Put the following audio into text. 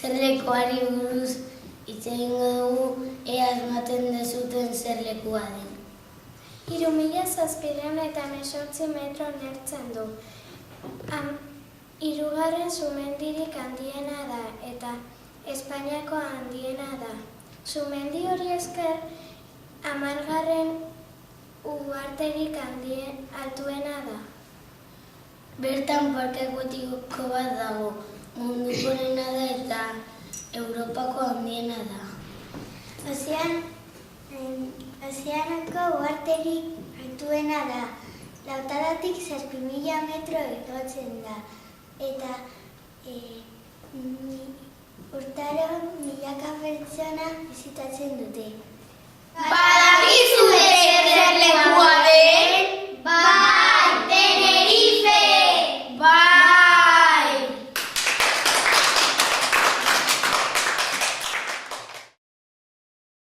zerlekuari buruz hitz egingo dugu, ea asmatzen dezuten zerlekua den. 3718 metro nertzen du. Hirugarren sumendirik handiena da eta Espainiako handiena da. Sumendi hori esker 10. uharterik altuena da. Bertan parke akuatiko bat dago, munduko onena da eta Europako handiena da. Ozeanoko uharterik altuena da. Lautadatik 7.000 metro igotzen da. Eta urtaro milaka pertsona bisitatzen dute. Badakizue zerlekua den?